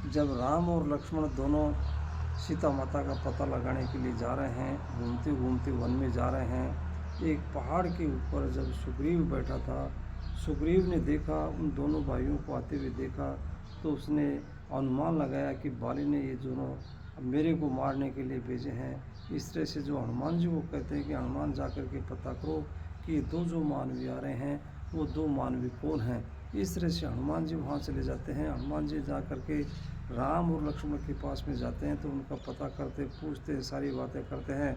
जब राम और लक्ष्मण दोनों सीता माता का पता लगाने के लिए जा रहे हैं, घूमते घूमते वन में जा रहे हैं, एक पहाड़ के ऊपर जब सुग्रीव बैठा था, सुग्रीव ने देखा, उन दोनों भाइयों को आते हुए देखा, तो उसने अनुमान लगाया कि बाली ने ये दोनों मेरे को मारने के लिए भेजे हैं। इस तरह से जो हनुमान जी को कहते हैं कि हनुमान जा कर के पता करो कि ये दो जो मानवी आ रहे हैं वो दो मानवी कौन हैं। इस तरह से हनुमान जी वहाँ चले जाते हैं। हनुमान जी जा कर के राम और लक्ष्मण के पास में जाते हैं, तो उनका पता करते, पूछते, सारी बातें करते हैं।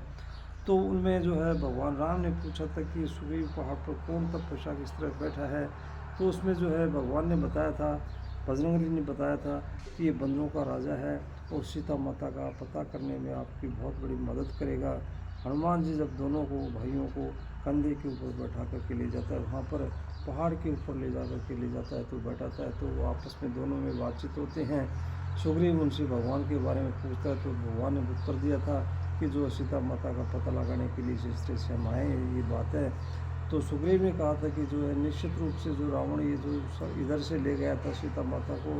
तो उनमें जो है भगवान राम ने पूछा था कि सुग्रीव पहाड़ पर कौन तपस्या किस तरह बैठा है। तो उसमें जो है भगवान ने बताया था, बजरंगबली ने बताया था कि ये बंदरों का राजा है और सीता माता का पता करने में आपकी बहुत बड़ी मदद करेगा। हनुमान जी जब दोनों को भाइयों को कंधे के ऊपर बैठा करके ले जाता है, वहाँ पर पहाड़ के ऊपर ले जा करके ले जाता है, तो बैठाता है, तो वो आपस में दोनों में बातचीत होते हैं। सुग्रीव उनसे भगवान के बारे में पूछता है, तो भगवान ने उत्तर दिया था कि जो सीता माता का पता लगाने के लिए जिस तरह से हम आए ये बात है। तो सुग्रीव ने कहा था कि जो है निश्चित रूप से जो रावण ये जो इधर से ले गया था सीता माता को,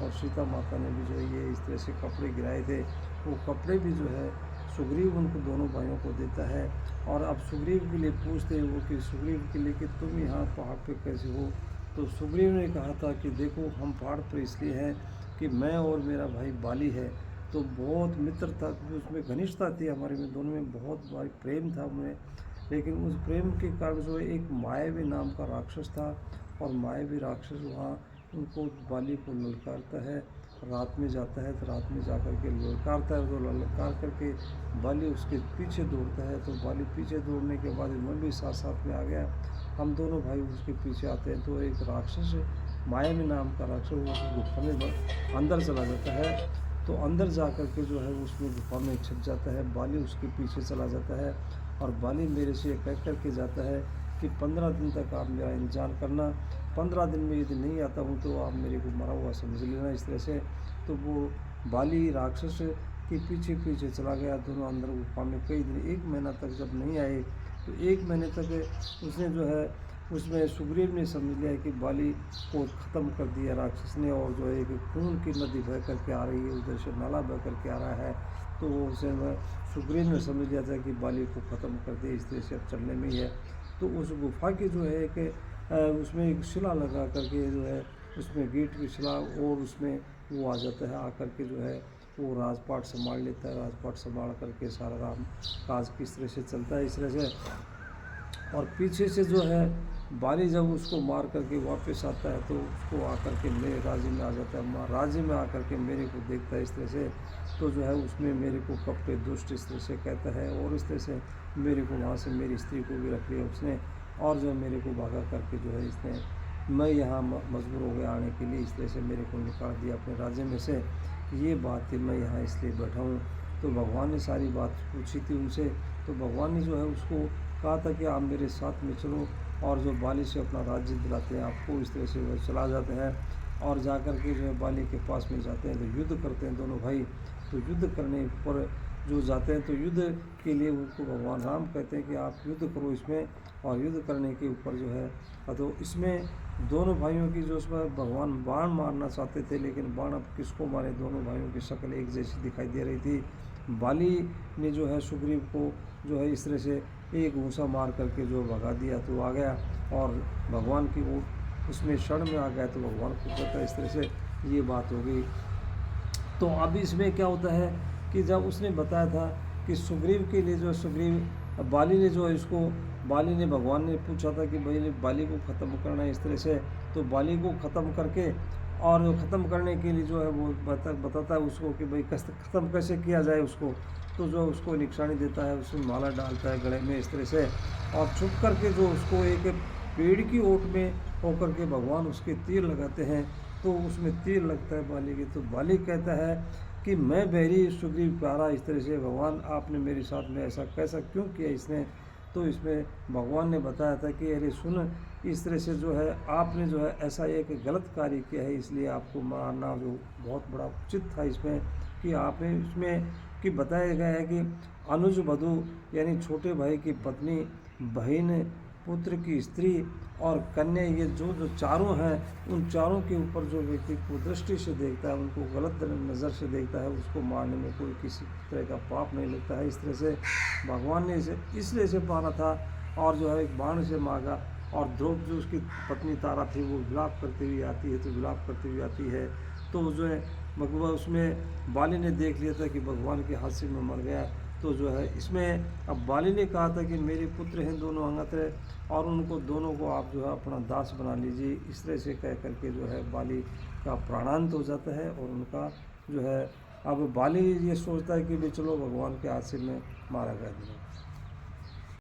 और सीता माता ने भी जो है ये इस तरह से कपड़े गिराए थे, वो कपड़े भी जो है सुग्रीव उनको दोनों भाइयों को देता है। और अब सुग्रीव के लिए पूछते हैं वो कि सुग्रीव के लिए कि तुम यहाँ पहाड़ पे कैसे हो। तो सुग्रीव ने कहा था कि देखो हम पहाड़ पर इसलिए हैं कि मैं और मेरा भाई बाली है, तो बहुत मित्रता उसमें घनिष्ठता थी हमारे में, दोनों में बहुत भाई प्रेम था हमें। लेकिन उस प्रेम के कारण जो एक मायावी नाम का राक्षस था, और मायावी राक्षस वहाँ उनको बाली को ललकारता है, रात में जाता है, तो रात में जा कर के ललकारता है, तो ललकार करके बाली उसके पीछे दौड़ता है। तो बाली पीछे दौड़ने के बाद मैं भी साथ साथ में आ गया, हम दोनों भाई उसके पीछे आते हैं। तो एक राक्षस मायावी नाम का राक्षस वो गुफा में अंदर चला जाता है। तो अंदर जा कर के जो है उसमें गुफा में छिप जाता है, बाली उसके पीछे चला जाता है, और बाली मेरे से कह कर के जाता है कि 15 दिन तक आप मेरा इंतजार करना, 15 दिन में यदि नहीं आता हूँ तो आप मेरे को मरा हुआ समझ लेना, इस तरह से। तो वो बाली राक्षस के पीछे पीछे चला गया, दोनों अंदर गुफा में कई दिन, 1 महीना तक जब नहीं आए, तो 1 महीने तक उसने जो है उसमें सुग्रीव ने समझ लिया कि बाली को ख़त्म कर दिया राक्षस ने, और जो है कि खून की नदी बह करके आ रही है, उधर से नाला बह करके आ रहा है। तो वो उसे सुग्रीव ने समझ लिया था कि बाली को ख़त्म कर दिया, इस तरह से अब चलने में ही है। तो उस गुफा की जो है कि उसमें एक शिला लगा करके जो है उसमें गेट की शिला, और उसमें वो आ जाता है, आकर के जो है वो राजपाट संभाल लेता है, राजपाट संभाल करके सारा राम काज किस तरह से चलता है, इस तरह से। और पीछे से जो है बाली जब उसको मार करके वापस आता है, तो उसको आकर के मेरे राज्य में आ जाता है, राज्य में आकर के मेरे को देखता है इस तरह से। तो जो है उसमें मेरे को कपटे दुष्ट इस तरह से कहता है, और इस तरह से मेरे को वहाँ से मेरी स्त्री को भी रख लिया उसने, और जो मेरे को भागा करके जो है इसने, मैं यहाँ मजबूर हो गया आने के लिए, इस तरह से मेरे को निकाल दिया अपने राज्य में से। ये बात थी, मैं यहाँ इसलिए बैठा हूँ। तो भगवान ने सारी बात पूछी थी उनसे। तो भगवान ने जो है उसको कहा था कि आप मेरे साथ में चलो, और जो बाली से अपना राज्य दिलाते हैं आपको, इस तरह से वह चला जाते हैं, और जा कर के जो है बाली के पास में जाते हैं, तो युद्ध करते हैं दोनों भाई। तो युद्ध करने पर जो जाते हैं, तो युद्ध के लिए उनको भगवान राम कहते हैं कि आप युद्ध करो इसमें, और युद्ध करने के ऊपर जो है, तो इसमें दोनों भाइयों की जो उसमें भगवान बाण मारना चाहते थे, लेकिन बाण अब किसको मारे, दोनों भाइयों की शक्ल एक जैसी दिखाई दे रही थी। बाली ने जो है सुग्रीव को जो है इस तरह से एक घूंसा मार करके जो भगा दिया, तो आ गया, और भगवान की वो उसमें शरण में आ गया, तो भगवान को कहता है, इस तरह से ये बात हो गई। तो अब इसमें क्या होता है कि जब उसने बताया था कि सुग्रीव के लिए जो सुग्रीव बाली ने जो है इसको, बाली ने भगवान ने पूछा था कि भाई बाली को ख़त्म करना है इस तरह से। तो बाली को ख़त्म करके, और ख़त्म करने के लिए जो है वो बताता है उसको कि भाई ख़त्म कैसे किया जाए उसको। तो जो उसको निशानी देता है, उसमें माला डालता है गले में इस तरह से, और छुप करके जो उसको एक पेड़ की ओट में होकर के भगवान उसके तीर लगाते हैं, तो उसमें तीर लगता है बाली के। तो बाली कहता है कि मैं बहरी सुग्रीव प्यारा, इस तरह से भगवान आपने मेरे साथ में ऐसा कैसा क्यों किया इसने। तो इसमें भगवान ने बताया था कि अरे सुन, इस तरह से जो है आपने जो है ऐसा एक गलत कार्य किया है, इसलिए आपको मारना जो बहुत बड़ा उचित था इसमें, कि आपने इसमें कि बताया गया है कि अनुज वधु यानी छोटे भाई की पत्नी बहन पुत्र की स्त्री और कन्या, ये जो जो चारों हैं, उन चारों के ऊपर जो व्यक्ति कुदृष्टि से देखता है, उनको गलत नज़र से देखता है, उसको मारने में कोई किसी तरह का पाप नहीं लगता है। इस तरह से भगवान ने इसे इसलिए से मारा था, और जो है एक बाण से मारा। और द्रौपदी जो उसकी पत्नी तारा थी, वो विलाप करती हुई आती है, तो विलाप करती हुई आती है, तो जो है भगवान उसमें बाली ने देख लिया था कि भगवान के हादसे में मर गया। तो जो है इसमें अब बाली ने कहा था कि मेरे पुत्र हैं दोनों अंगत, और उनको दोनों को आप जो है अपना दास बना लीजिए। इस तरह से कह करके जो है बाली का प्राणांत हो जाता है, और उनका जो है अब बाली ये सोचता है कि भी चलो भगवान के हादसे में मारा गया।